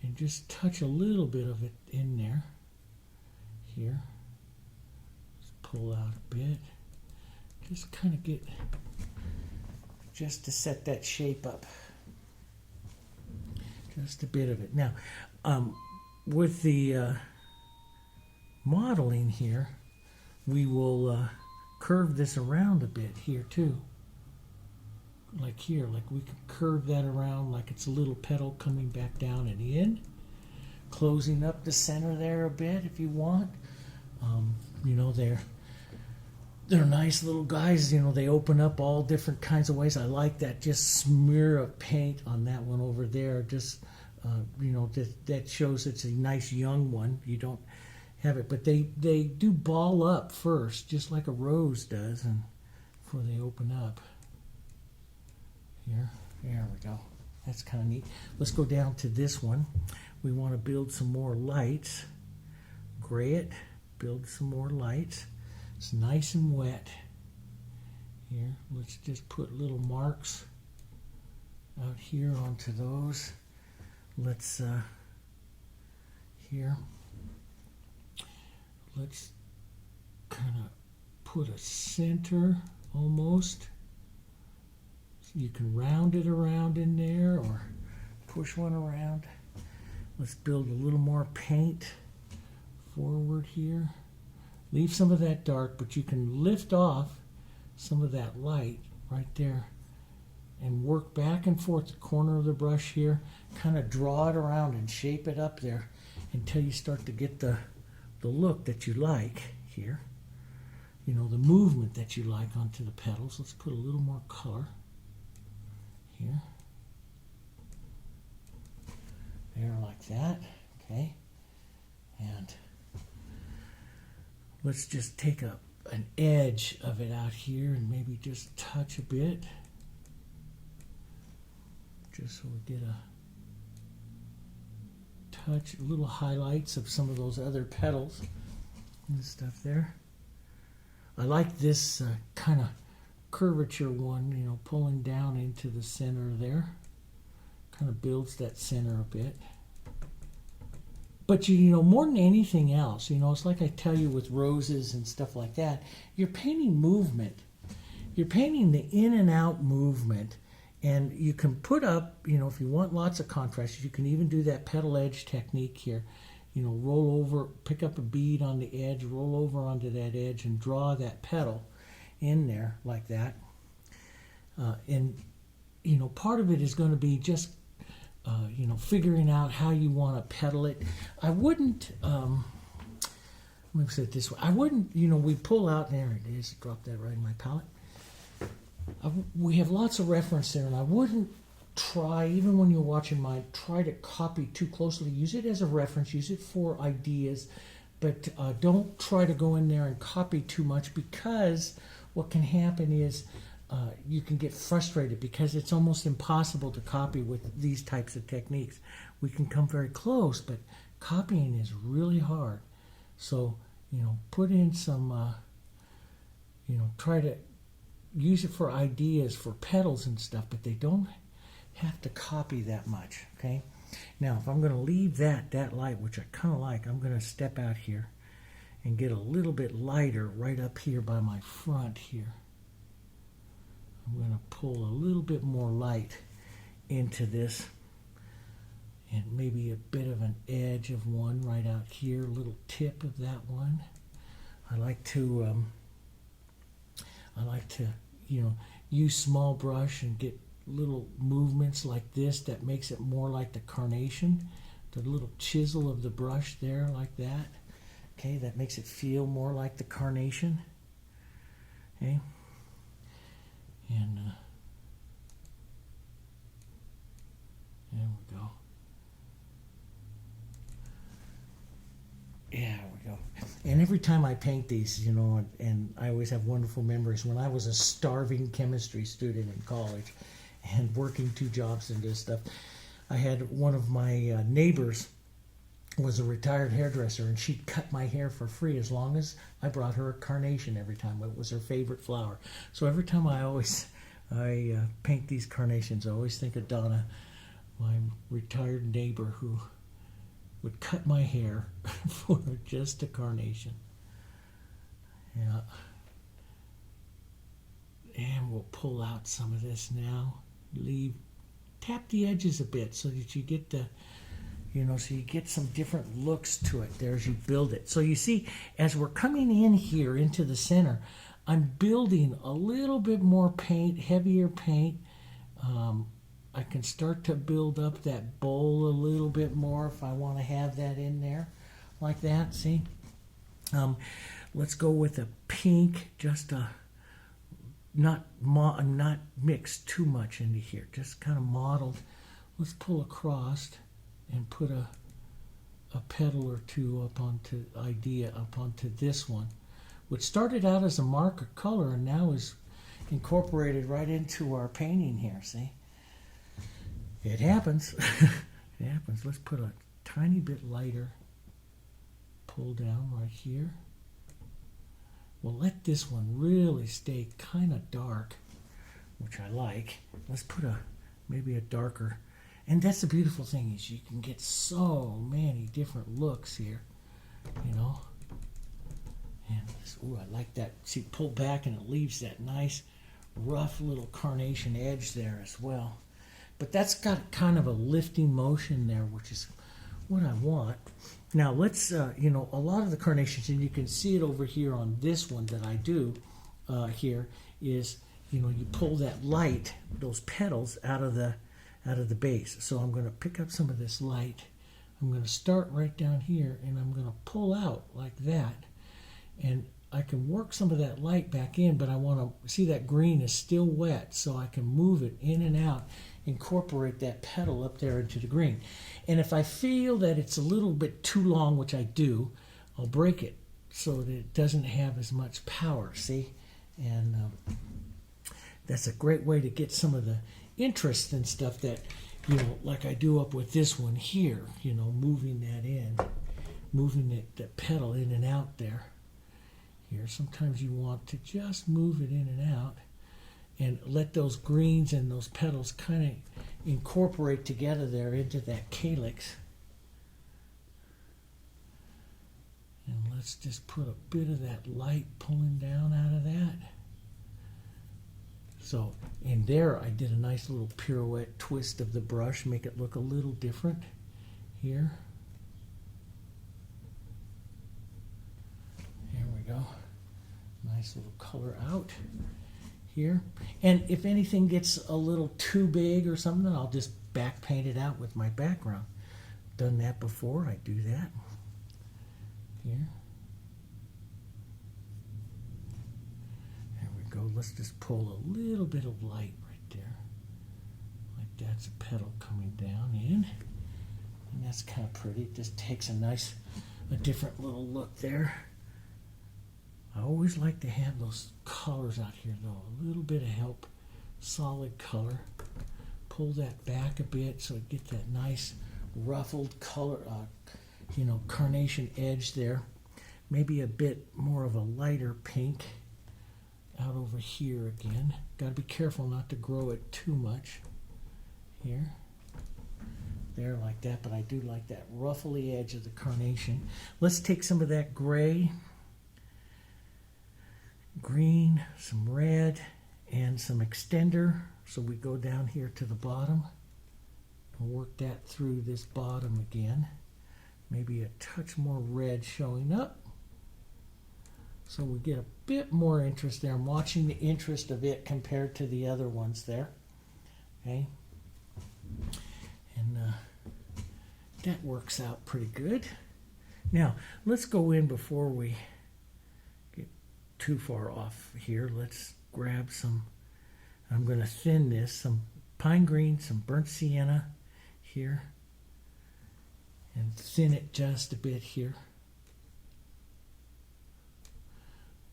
And just touch a little bit of it in there. Here. Just pull out a bit. Just kind of get, just to set that shape up. Just a bit of it. Now, with the modeling here, we will curve this around a bit here too. Like here, like we can curve that around like it's a little petal coming back down and in, closing up the center there a bit if you want. You know, they're nice little guys. You know, they open up all different kinds of ways. I like that. Just smear of paint on that one over there. Just you know, that shows it's a nice young one. You don't have it, but they do ball up first, just like a rose does, and before they open up. Here, there we go. That's kind of neat. Let's go down to this one. We want to build some more lights. Gray it, build some more lights. It's nice and wet. Here, let's just put little marks out here onto those. Let's, here, let's kind of put a center almost. You can round it around in there or push one around. Let's build a little more paint forward here. Leave some of that dark, but you can lift off some of that light right there and work back and forth the corner of the brush here. Kind of draw it around and shape it up there until you start to get the look that you like here. You know, the movement that you like onto the petals. Let's put a little more color here. There, like that. Okay. And let's just take an edge of it out here and maybe just touch a bit. Just so we get a touch, little highlights of some of those other petals and stuff there. I like this kind of curvature one, you know, pulling down into the center there. Kind of builds that center a bit. But you know, more than anything else, you know, it's like I tell you with roses and stuff like that, you're painting movement. You're painting the in and out movement. And you can put up, you know, if you want lots of contrast, you can even do that petal edge technique here. You know, roll over, pick up a bead on the edge, roll over onto that edge and draw that petal in there like that. And, you know, part of it is going to be just, you know, figuring out how you want to petal it. I wouldn't, let me say it this way. I wouldn't, you know, we pull out, there it is, drop that right in my palette. We have lots of reference there, and I wouldn't try, even when you're watching mine, try to copy too closely. Use it as a reference, use it for ideas, but don't try to go in there and copy too much, because what can happen is you can get frustrated because it's almost impossible to copy with these types of techniques. We can come very close, but copying is really hard. So, you know, put in some, you know, try to use it for ideas, for petals and stuff, but they don't have to copy that much, okay? Now, if I'm going to leave that light, which I kind of like, I'm going to step out here and get a little bit lighter right up here by my front here. I'm going to pull a little bit more light into this, and maybe a bit of an edge of one right out here, a little tip of that one. I like to, you know, use small brush and get little movements like this that makes it more like the carnation. The little chisel of the brush there like that. Okay, that makes it feel more like the carnation. Okay. And there we go. Yeah, there we go. And every time I paint these, you know, and I always have wonderful memories. When I was a starving chemistry student in college and working 2 jobs and this stuff, I had one of my neighbors was a retired hairdresser, and she'd cut my hair for free as long as I brought her a carnation every time. It was her favorite flower. So every time I paint these carnations, I always think of Donna, my retired neighbor who would cut my hair for just a carnation. Yeah. And we'll pull out some of this now. Tap the edges a bit so that you get the, so you get some different looks to it there as you build it. So you see, as we're coming in here into the center, I'm building a little bit more paint, heavier paint. I can start to build up that bowl a little bit more if I want to have that in there like that, see? Let's go with a pink, just not mixed too much into here, just kind of mottled. Let's pull across and put a petal or two up onto this one, which started out as a marker color and now is incorporated right into our painting here, see? It happens. It happens. Let's put a tiny bit lighter pull down right here. We'll let this one really stay kind of dark, which I like. Let's put maybe a darker. And that's the beautiful thing, is you can get so many different looks here, And ooh, I like that. See, pull back and it leaves that nice rough little carnation edge there as well. But that's got kind of a lifting motion there, which is what I want. Now let's, a lot of the carnations, and you can see it over here on this one that I do here, is, you pull that light, those petals out of the base. So I'm going to pick up some of this light. I'm going to start right down here, and I'm going to pull out like that. And I can work some of that light back in, but I want to see that green is still wet, so I can move it in and out, incorporate that petal up there into the green. And if I feel that it's a little bit too long, which I do, I'll break it so that it doesn't have as much power, see? And that's a great way to get some of the interest and stuff that, like I do up with this one here, moving that in, moving the petal in and out there. Here, sometimes you want to just move it in and out and let those greens and those petals kind of incorporate together there into that calyx. And let's just put a bit of that light pulling down out of that. So in there I did a nice little pirouette twist of the brush, make it look a little different here. Here we go. Nice little color out here. And if anything gets a little too big or something, I'll just back paint it out with my background. Done that before, I do that. Here. There we go. Let's just pull a little bit of light right there. Like that's a petal coming down in. And that's kind of pretty. It just takes a different little look there. I always like to have those colors out here though, a little bit of help, solid color. Pull that back a bit so it gets that nice ruffled color, carnation edge there. Maybe a bit more of a lighter pink out over here again. Got to be careful not to grow it too much here. There like that, but I do like that ruffly edge of the carnation. Let's take some of that gray, green, some red, and some extender. So we go down here to the bottom and work that through this bottom again. Maybe a touch more red showing up. So we get a bit more interest there. I'm watching the interest of it compared to the other ones there. Okay. And that works out pretty good. Now, let's go in before we get too far off here. Let's grab some, I'm going to thin this, some pine green, some burnt sienna here, and thin it just a bit here.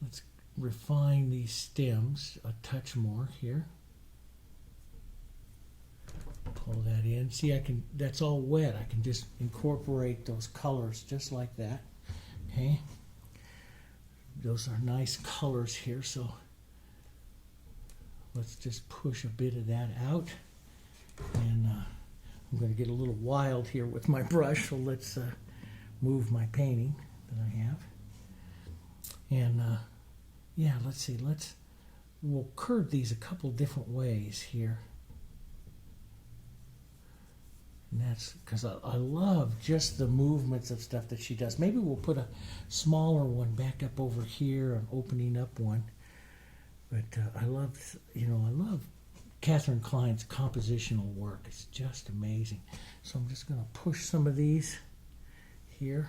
Let's refine these stems a touch more here. Pull that in. See, that's all wet. I can just incorporate those colors just like that. Okay. Those are nice colors here, so let's just push a bit of that out. And I'm going to get a little wild here with my brush, so let's move my painting that I have. And yeah, let's see. We'll curve these a couple different ways here. And that's because I love just the movements of stuff that she does. Maybe we'll put a smaller one back up over here, an opening up one. But I love Catherine Klein's compositional work. It's just amazing. So I'm just going to push some of these here.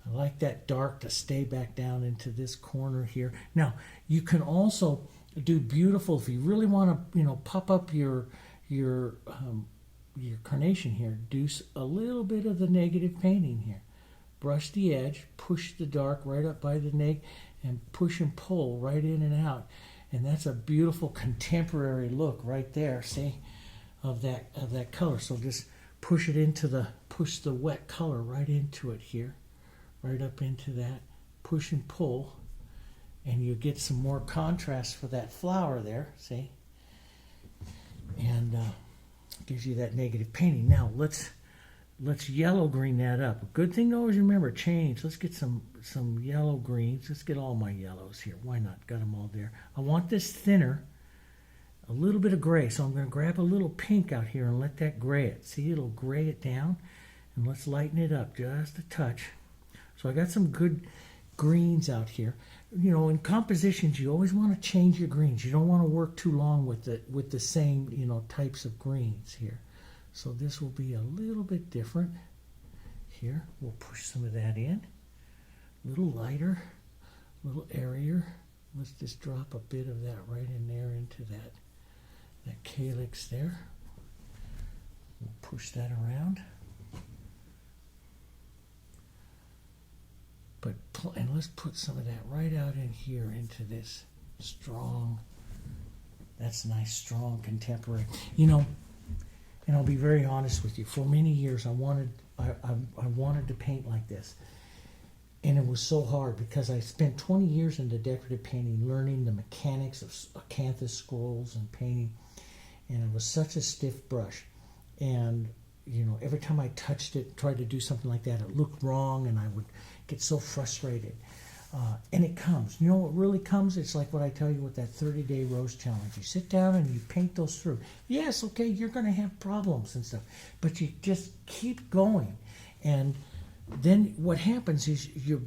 I like that dark to stay back down into this corner here. Now, you can also do beautiful, if you really want to, pop up your carnation here, do a little bit of the negative painting here. Brush the edge, push the dark right up by the neg, and push and pull right in and out. And that's a beautiful contemporary look right there, see, of that color. So just push the wet color right into it here, right up into that, push and pull, and you get some more contrast for that flower there, see? And gives you that negative painting. Now let's yellow green that up. A good thing to always remember, change. Let's get some yellow greens. Let's get all my yellows here. Why not? Got them all there. I want this thinner, a little bit of gray. So I'm going to grab a little pink out here and let that gray it. See, it'll gray it down. And let's lighten it up just a touch. So I got some good greens out here. In compositions, you always want to change your greens. You don't want to work too long with the same, types of greens here. So this will be a little bit different. Here, we'll push some of that in. A little lighter, a little airier. Let's just drop a bit of that right in there into that calyx there. We'll push that around. And let's put some of that right out in here into this strong, that's nice, strong contemporary. And I'll be very honest with you. For many years, I wanted to paint like this. And it was so hard because I spent 20 years into decorative painting learning the mechanics of acanthus scrolls and painting. And it was such a stiff brush. And, every time I touched it, tried to do something like that, it looked wrong and I would get so frustrated. And it comes. What really comes? It's like what I tell you with that 30-day rose challenge. You sit down and you paint those through. Yes, okay, you're going to have problems and stuff, but you just keep going. And then what happens is your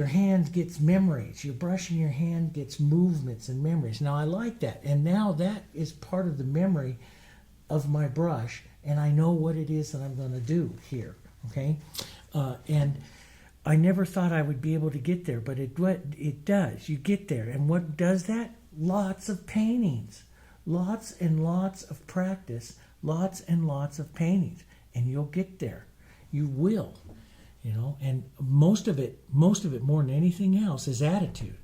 hand gets memories. Your brush in your hand gets movements and memories. Now, I like that. And now that is part of the memory of my brush, and I know what it is that I'm going to do here, okay? And I never thought I would be able to get there, but it does. You get there. And what does that? Lots of paintings. Lots and lots of practice. Lots and lots of paintings. And you'll get there. You will. And most of it more than anything else is attitude.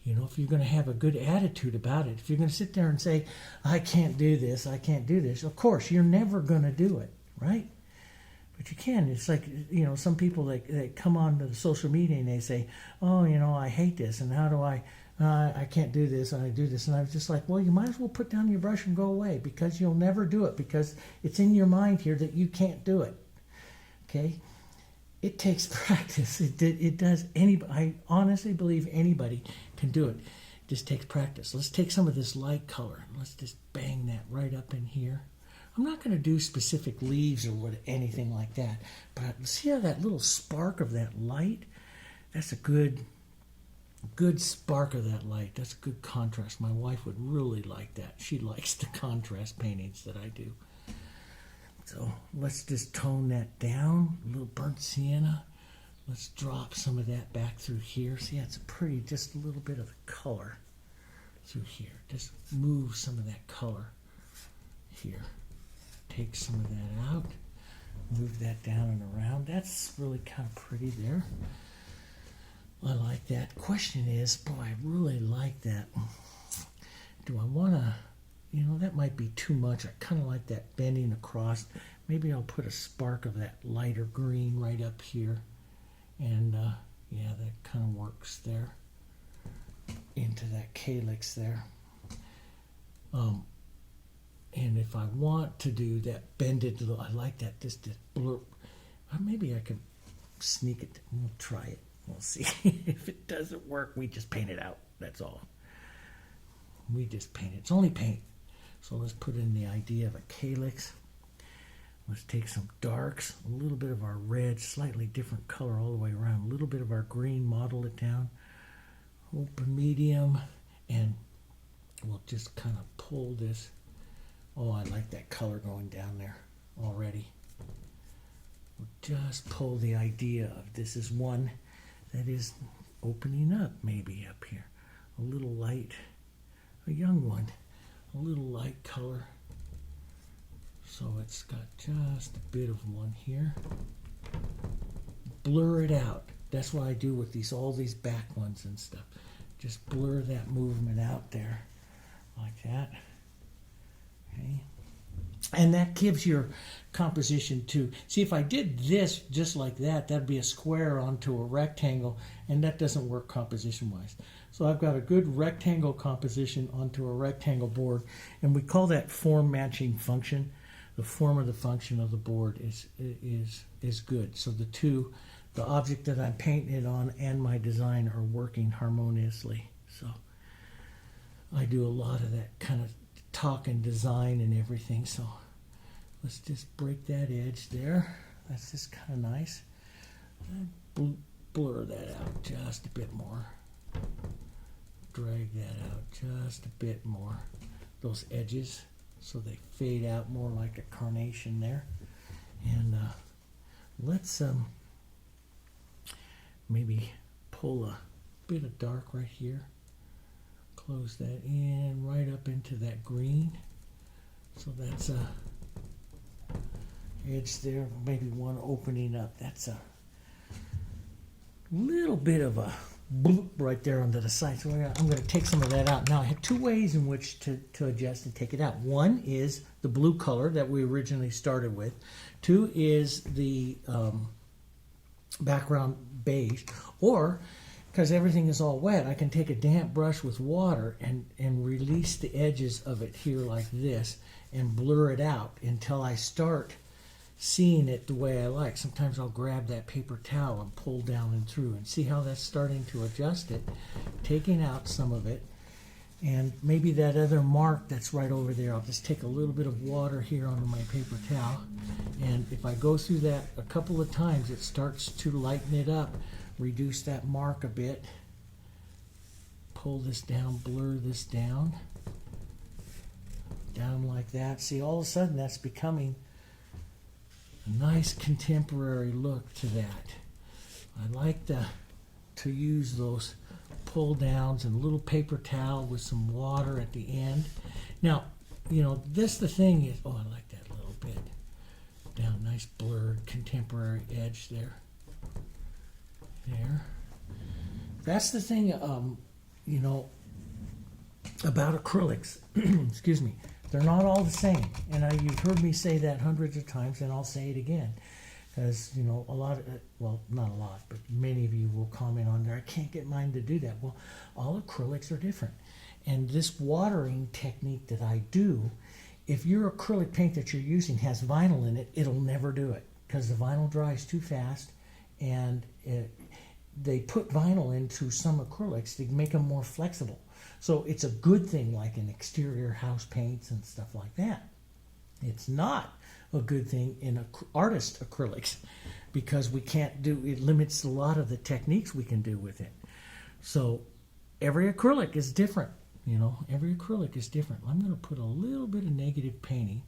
If you're going to have a good attitude about it, if you're going to sit there and say, I can't do this, of course, you're never going to do it, right? But you can. It's like, some people that come on to the social media and they say, oh, I hate this, and how do I can't do this, and I do this. And I was just like, well, you might as well put down your brush and go away, because you'll never do it, because it's in your mind here that you can't do it, okay? It takes practice. It does. I honestly believe anybody can do it. It just takes practice. Let's take some of this light color and let's just bang that right up in here. I'm not going to do specific leaves or anything like that, but see how that little spark of that light? That's a good spark of that light. That's a good contrast. My wife would really like that. She likes the contrast paintings that I do. So let's just tone that down, a little burnt sienna. Let's drop some of that back through here. See, that's pretty, just a little bit of the color through here. Just move some of that color here. Take some of that out. Move that down and around. That's really kind of pretty there. I like that. Question is, boy, I really like that. Do I want to... that might be too much. I kind of like that bending across. Maybe I'll put a spark of that lighter green right up here. And, yeah, that kind of works there. Into that calyx there. And if I want to do that bended, I like that, just blur. Maybe I could sneak it. We'll try it. We'll see. If it doesn't work, we just paint it out. That's all. We just paint it. It's only paint. So let's put in the idea of a calyx. Let's take some darks, a little bit of our red, slightly different color all the way around, a little bit of our green, model it down, open medium, and we'll just kind of pull this. Oh, I like that color going down there already. We'll just pull the idea of this is one that is opening up maybe up here. A little light, a young one, a little light color. So it's got just a bit of one here. Blur it out. That's what I do with these, all these back ones and stuff. Just blur that movement out there like that. Okay. And that gives your composition to, see, if I did this just like that, that'd be a square onto a rectangle, and that doesn't work composition wise. So I've got a good rectangle composition onto a rectangle board, and we call that form matching function. The form of the function of the board is good. So the two, the object that I'm painting it on and my design are working harmoniously. So I do a lot of that kind of talk and design and everything. So let's just break that edge there. That's just kind of nice. Blur that out just a bit more. Drag that out just a bit more. Those edges, so they fade out more like a carnation there. And let's maybe pull a bit of dark right here. Close that in right up into that green. So that's a edge there, maybe one opening up. That's a little bit of a bloop right there onto the side. So I'm going to take some of that out. Now I have two ways in which to adjust and take it out. One is the blue color that we originally started with. Two is the background beige. Or, because everything is all wet, I can take a damp brush with water and release the edges of it here like this and blur it out until I start seeing it the way I like. Sometimes I'll grab that paper towel and pull down and through and see how that's starting to adjust it, taking out some of it. And maybe that other mark that's right over there, I'll just take a little bit of water here onto my paper towel. And if I go through that a couple of times, it starts to lighten it up, reduce that mark a bit. Pull this down, blur this down like that. See, all of a sudden that's becoming a nice contemporary look to that. I like to use those pull downs and a little paper towel with some water at the end. Now, you know, the thing is, oh, I like that little bit. Down, nice blurred contemporary edge there. There. That's the thing, you know, about acrylics. Excuse me. They're not all the same. And you've heard me say that hundreds of times, and I'll say it again. Because, you know, a lot of, well, not a lot, but many of you will comment on there, I can't get mine to do that. Well, all acrylics are different. And this watering technique that I do, if your acrylic paint that you're using has vinyl in it, it'll never do it. Because the vinyl dries too fast, and they put vinyl into some acrylics to make them more flexible. So it's a good thing, like in exterior house paints and stuff like that. It's not a good thing in artist acrylics, because we can't do, it limits a lot of the techniques we can do with it. So every acrylic is different, you know, every acrylic is different. I'm going to put a little bit of negative painting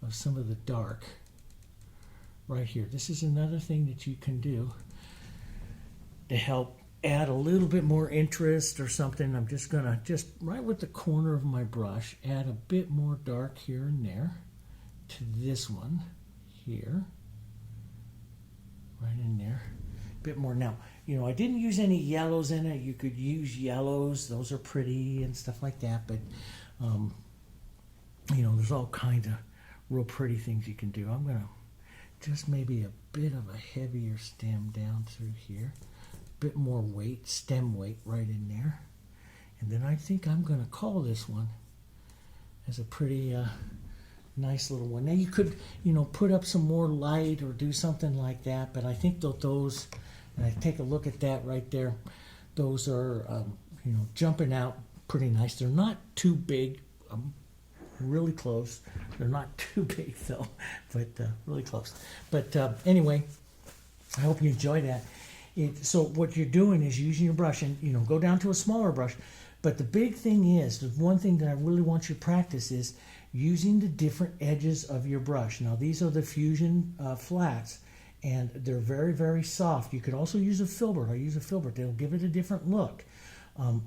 of some of the dark right here. This is another thing that you can do to help add a little bit more interest or something. I'm just going to, just right with the corner of my brush, add a bit more dark here and there to this one here, right in there, a bit more. Now, you know, I didn't use any yellows in it. You could use yellows, those are pretty and stuff like that, but you know, there's all kinds of real pretty things you can do. I'm going to just maybe a bit of a heavier stem down through here, a bit more weight, stem weight right in there, and then I think I'm going to call this one as a pretty nice little one. Now you could, you know, put up some more light or do something like that, but I think that those, and I take a look at that right there, those are, you know, jumping out pretty nice. They're not too big. really close. They're not too big though, but really close. But anyway, I hope you enjoy that. So what you're doing is using your brush, and go down to a smaller brush. But the big thing is, the one thing that I really want you to practice is using the different edges of your brush. Now these are the Fusion flats, and they're very, very soft. You could also use a filbert. I use a filbert. They'll give it a different look.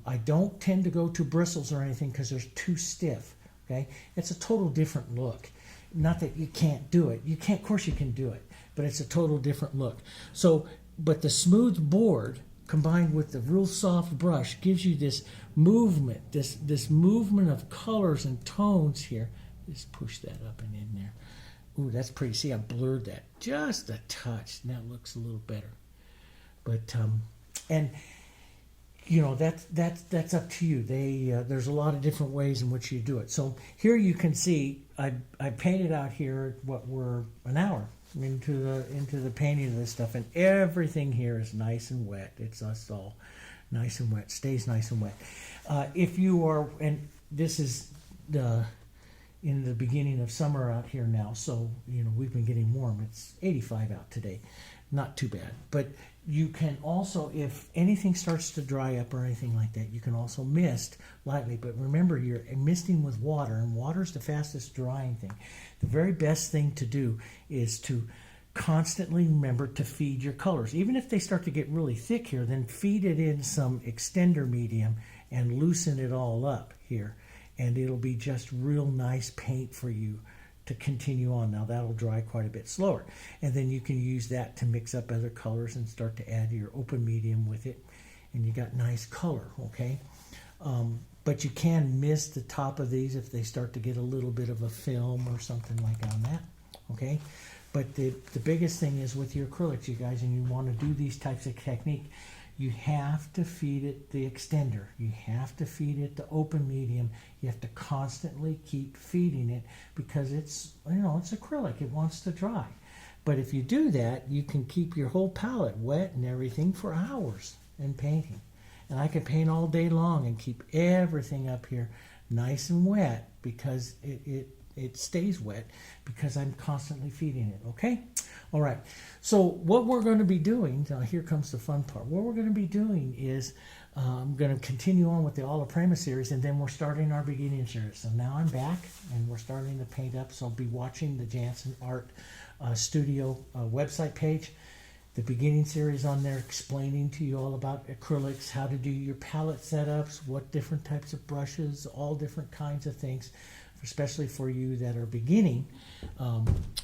I don't tend to go to bristles or anything because they're too stiff. Okay, it's a total different look. Not that you can't do it. You can't. Of course you can do it, but it's a total different look. So, but the smooth board combined with the real soft brush gives you this movement, this movement of colors and tones here. Just push that up and in there. Ooh, that's pretty. See, I blurred that just a touch. That looks a little better. But and that's up to you. There's a lot of different ways in which you do it. So here you can see I painted out here what we're an hour into the painting of this stuff, and everything here is nice and wet. It's us all nice and wet. Stays nice and wet. If you are, and this is in the beginning of summer out here now, so we've been getting warm. It's 85 out today, not too bad. But you can also, if anything starts to dry up or anything like that, you can also mist lightly. But remember, you're misting with water, and water is the fastest drying thing. The very best thing to do is to constantly remember to feed your colors. Even if they start to get really thick here, then feed it in some extender medium and loosen it all up here. And it'll be just real nice paint for you to continue on. Now that'll dry quite a bit slower. And then you can use that to mix up other colors and start to add your open medium with it. And you got nice color, okay? But you can miss the top of these if they start to get a little bit of a film or something like on that, okay? But the biggest thing is with your acrylics, you guys, and you want to do these types of technique, you have to feed it the extender. You have to feed it the open medium. You have to constantly keep feeding it because it's acrylic. It wants to dry. But if you do that, you can keep your whole palette wet and everything for hours in painting. And I can paint all day long and keep everything up here nice and wet because it stays wet because I'm constantly feeding it, okay? All right, so what we're going to be doing, now here comes the fun part. What we're going to be doing is I'm going to continue on with the alla prima series, and then we're starting our beginning series. So now I'm back, and we're starting to paint up, so I'll be watching the Jansen Art Studio website page, the beginning series on there explaining to you all about acrylics, how to do your palette setups, what different types of brushes, all different kinds of things, especially for you that are beginning.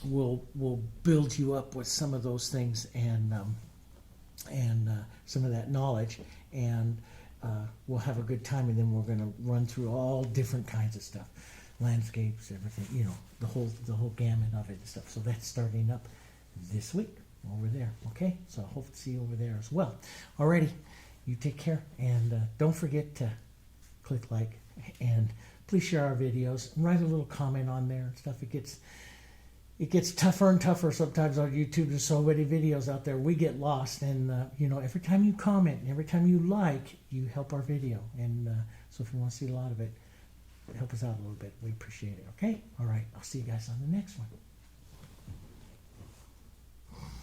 We'll build you up with some of those things and some of that knowledge, and we'll have a good time. And then we're going to run through all different kinds of stuff, landscapes, everything, the whole gamut of it and stuff. So that's starting up this week over there. Okay, so I hope to see you over there as well. Alrighty, you take care, and don't forget to click like, and please share our videos and write a little comment on there and stuff. It gets tougher and tougher sometimes on YouTube. There's so many videos out there. We get lost, and every time you comment, and every time you like, you help our video. And so if you want to see a lot of it, help us out a little bit. We appreciate it. Okay? All right. I'll see you guys on the next one.